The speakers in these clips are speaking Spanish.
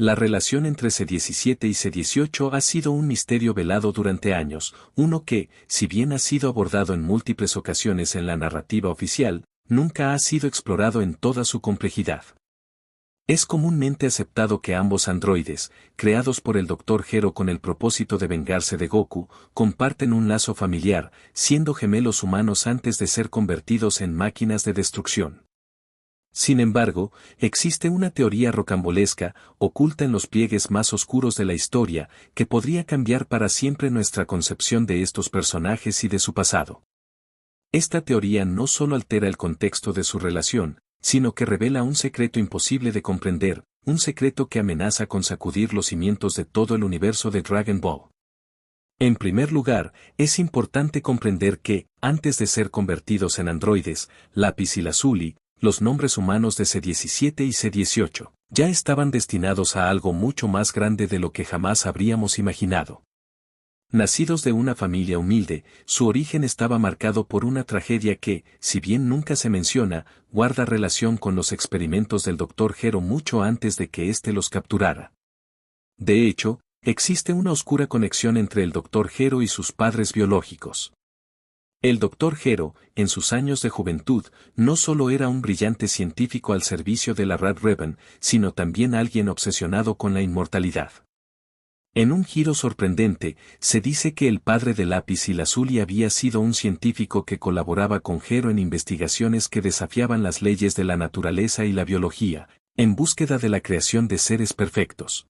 La relación entre C-17 y C-18 ha sido un misterio velado durante años, uno que, si bien ha sido abordado en múltiples ocasiones en la narrativa oficial, nunca ha sido explorado en toda su complejidad. Es comúnmente aceptado que ambos androides, creados por el Dr. Gero con el propósito de vengarse de Goku, comparten un lazo familiar, siendo gemelos humanos antes de ser convertidos en máquinas de destrucción. Sin embargo, existe una teoría rocambolesca, oculta en los pliegues más oscuros de la historia, que podría cambiar para siempre nuestra concepción de estos personajes y de su pasado. Esta teoría no solo altera el contexto de su relación, sino que revela un secreto imposible de comprender, un secreto que amenaza con sacudir los cimientos de todo el universo de Dragon Ball. En primer lugar, es importante comprender que, antes de ser convertidos en androides, Lápiz y Lazuli, los nombres humanos de C-17 y C-18, ya estaban destinados a algo mucho más grande de lo que jamás habríamos imaginado. Nacidos de una familia humilde, su origen estaba marcado por una tragedia que, si bien nunca se menciona, guarda relación con los experimentos del Dr. Gero mucho antes de que éste los capturara. De hecho, existe una oscura conexión entre el Dr. Gero y sus padres biológicos. El Dr. Gero, en sus años de juventud, no solo era un brillante científico al servicio de la Red Raven, sino también alguien obsesionado con la inmortalidad. En un giro sorprendente, se dice que el padre de Lápiz y Lazuli había sido un científico que colaboraba con Gero en investigaciones que desafiaban las leyes de la naturaleza y la biología, en búsqueda de la creación de seres perfectos.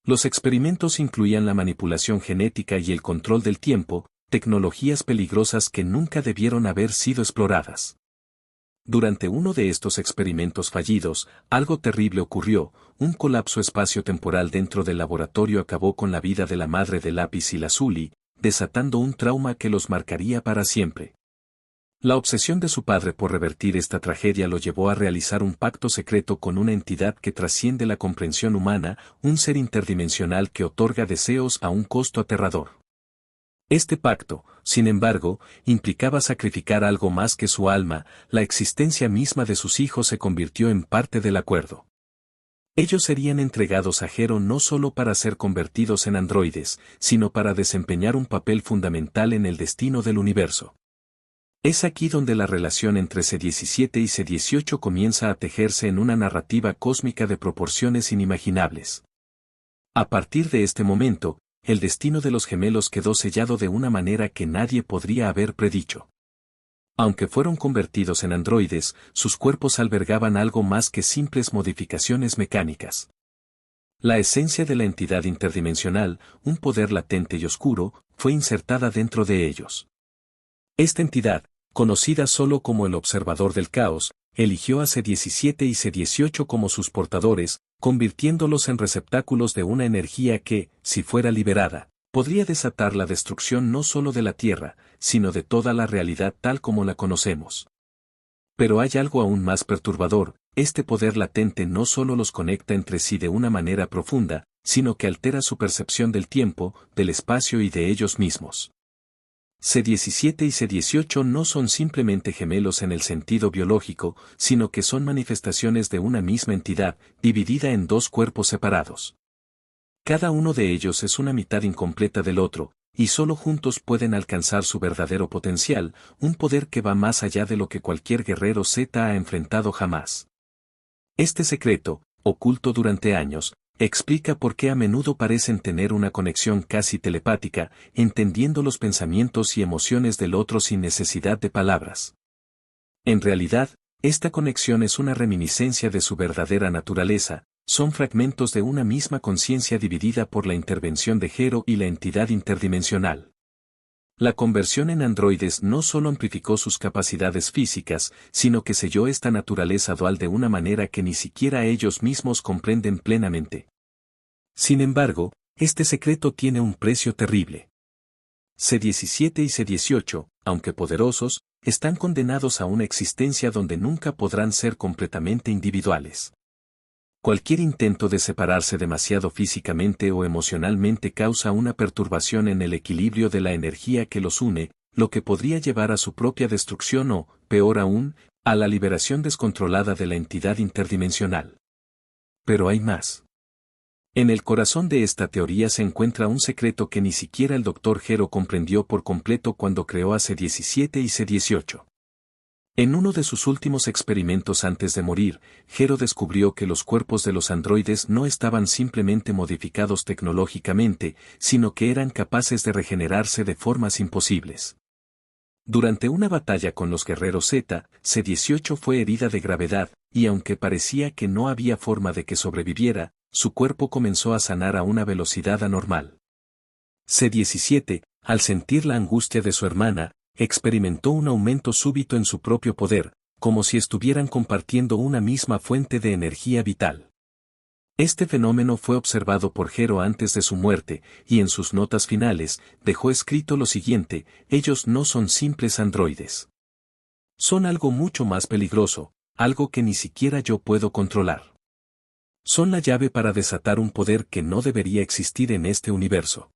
Los experimentos incluían la manipulación genética y el control del tiempo, tecnologías peligrosas que nunca debieron haber sido exploradas. Durante uno de estos experimentos fallidos, algo terrible ocurrió, un colapso espacio-temporal dentro del laboratorio acabó con la vida de la madre de Lápiz y Lazuli, desatando un trauma que los marcaría para siempre. La obsesión de su padre por revertir esta tragedia lo llevó a realizar un pacto secreto con una entidad que trasciende la comprensión humana, un ser interdimensional que otorga deseos a un costo aterrador. Este pacto, sin embargo, implicaba sacrificar algo más que su alma, la existencia misma de sus hijos se convirtió en parte del acuerdo. Ellos serían entregados a Gero no solo para ser convertidos en androides, sino para desempeñar un papel fundamental en el destino del universo. Es aquí donde la relación entre C-17 y C-18 comienza a tejerse en una narrativa cósmica de proporciones inimaginables. A partir de este momento, el destino de los gemelos quedó sellado de una manera que nadie podría haber predicho. Aunque fueron convertidos en androides, sus cuerpos albergaban algo más que simples modificaciones mecánicas. La esencia de la entidad interdimensional, un poder latente y oscuro, fue insertada dentro de ellos. Esta entidad, conocida solo como el observador del caos, eligió a C-17 y C-18 como sus portadores, convirtiéndolos en receptáculos de una energía que, si fuera liberada, podría desatar la destrucción no solo de la Tierra, sino de toda la realidad tal como la conocemos. Pero hay algo aún más perturbador, este poder latente no solo los conecta entre sí de una manera profunda, sino que altera su percepción del tiempo, del espacio y de ellos mismos. C-17 y C-18 no son simplemente gemelos en el sentido biológico, sino que son manifestaciones de una misma entidad, dividida en dos cuerpos separados. Cada uno de ellos es una mitad incompleta del otro, y solo juntos pueden alcanzar su verdadero potencial, un poder que va más allá de lo que cualquier guerrero Z ha enfrentado jamás. Este secreto, oculto durante años, explica por qué a menudo parecen tener una conexión casi telepática, entendiendo los pensamientos y emociones del otro sin necesidad de palabras. En realidad, esta conexión es una reminiscencia de su verdadera naturaleza, son fragmentos de una misma conciencia dividida por la intervención de Gero y la entidad interdimensional. La conversión en androides no solo amplificó sus capacidades físicas, sino que selló esta naturaleza dual de una manera que ni siquiera ellos mismos comprenden plenamente. Sin embargo, este secreto tiene un precio terrible. C-17 y C-18, aunque poderosos, están condenados a una existencia donde nunca podrán ser completamente individuales. Cualquier intento de separarse demasiado físicamente o emocionalmente causa una perturbación en el equilibrio de la energía que los une, lo que podría llevar a su propia destrucción o, peor aún, a la liberación descontrolada de la entidad interdimensional. Pero hay más. En el corazón de esta teoría se encuentra un secreto que ni siquiera el Dr. Gero comprendió por completo cuando creó a C-17 y C-18. En uno de sus últimos experimentos antes de morir, Gero descubrió que los cuerpos de los androides no estaban simplemente modificados tecnológicamente, sino que eran capaces de regenerarse de formas imposibles. Durante una batalla con los guerreros Z, C-18 fue herida de gravedad, y aunque parecía que no había forma de que sobreviviera, su cuerpo comenzó a sanar a una velocidad anormal. C-17, al sentir la angustia de su hermana, experimentó un aumento súbito en su propio poder, como si estuvieran compartiendo una misma fuente de energía vital. Este fenómeno fue observado por Gero antes de su muerte, y en sus notas finales, dejó escrito lo siguiente: ellos no son simples androides. Son algo mucho más peligroso, algo que ni siquiera yo puedo controlar. Son la llave para desatar un poder que no debería existir en este universo.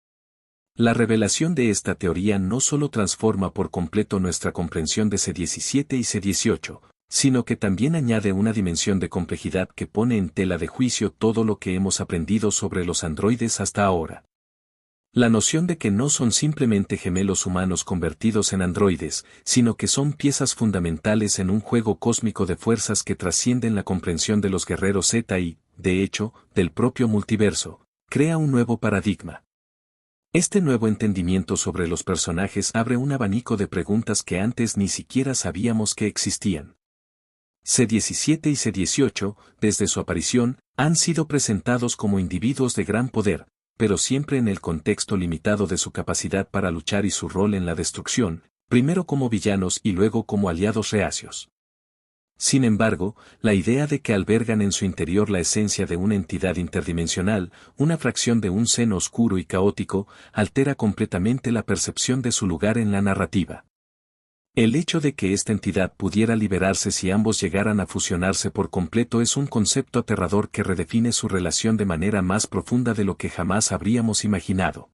La revelación de esta teoría no solo transforma por completo nuestra comprensión de C-17 y C-18, sino que también añade una dimensión de complejidad que pone en tela de juicio todo lo que hemos aprendido sobre los androides hasta ahora. La noción de que no son simplemente gemelos humanos convertidos en androides, sino que son piezas fundamentales en un juego cósmico de fuerzas que trascienden la comprensión de los guerreros Z y, de hecho, del propio multiverso, crea un nuevo paradigma. Este nuevo entendimiento sobre los personajes abre un abanico de preguntas que antes ni siquiera sabíamos que existían. C-17 y C-18, desde su aparición, han sido presentados como individuos de gran poder, pero siempre en el contexto limitado de su capacidad para luchar y su rol en la destrucción, primero como villanos y luego como aliados reacios. Sin embargo, la idea de que albergan en su interior la esencia de una entidad interdimensional, una fracción de un seno oscuro y caótico, altera completamente la percepción de su lugar en la narrativa. El hecho de que esta entidad pudiera liberarse si ambos llegaran a fusionarse por completo es un concepto aterrador que redefine su relación de manera más profunda de lo que jamás habríamos imaginado.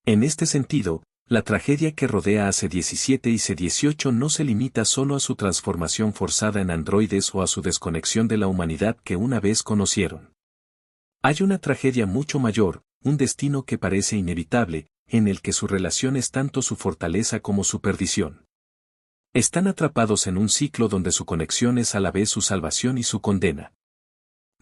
En este sentido, la tragedia que rodea a C-17 y C-18 no se limita solo a su transformación forzada en androides o a su desconexión de la humanidad que una vez conocieron. Hay una tragedia mucho mayor, un destino que parece inevitable, en el que su relación es tanto su fortaleza como su perdición. Están atrapados en un ciclo donde su conexión es a la vez su salvación y su condena.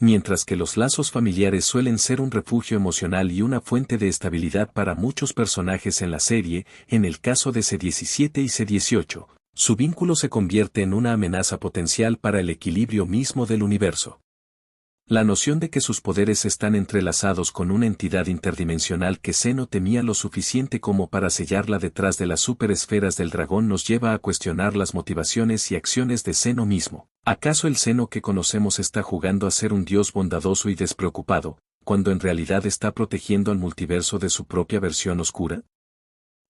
Mientras que los lazos familiares suelen ser un refugio emocional y una fuente de estabilidad para muchos personajes en la serie, en el caso de C-17 y C-18, su vínculo se convierte en una amenaza potencial para el equilibrio mismo del universo. La noción de que sus poderes están entrelazados con una entidad interdimensional que Zeno temía lo suficiente como para sellarla detrás de las superesferas del dragón nos lleva a cuestionar las motivaciones y acciones de Zeno mismo. ¿Acaso el Zeno que conocemos está jugando a ser un dios bondadoso y despreocupado, cuando en realidad está protegiendo al multiverso de su propia versión oscura?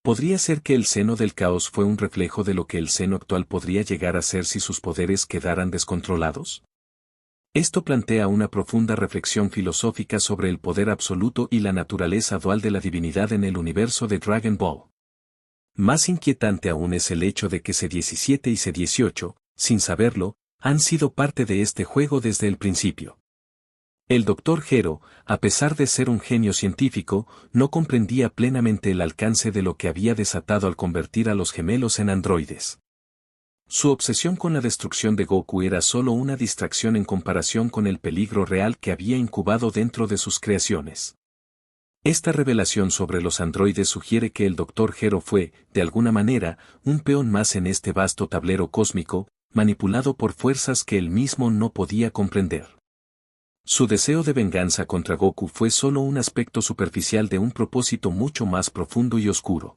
¿Podría ser que el Zeno del caos fue un reflejo de lo que el Zeno actual podría llegar a ser si sus poderes quedaran descontrolados? Esto plantea una profunda reflexión filosófica sobre el poder absoluto y la naturaleza dual de la divinidad en el universo de Dragon Ball. Más inquietante aún es el hecho de que C-17 y C-18, sin saberlo, han sido parte de este juego desde el principio. El Dr. Gero, a pesar de ser un genio científico, no comprendía plenamente el alcance de lo que había desatado al convertir a los gemelos en androides. Su obsesión con la destrucción de Goku era solo una distracción en comparación con el peligro real que había incubado dentro de sus creaciones. Esta revelación sobre los androides sugiere que el Dr. Gero fue, de alguna manera, un peón más en este vasto tablero cósmico, manipulado por fuerzas que él mismo no podía comprender. Su deseo de venganza contra Goku fue solo un aspecto superficial de un propósito mucho más profundo y oscuro.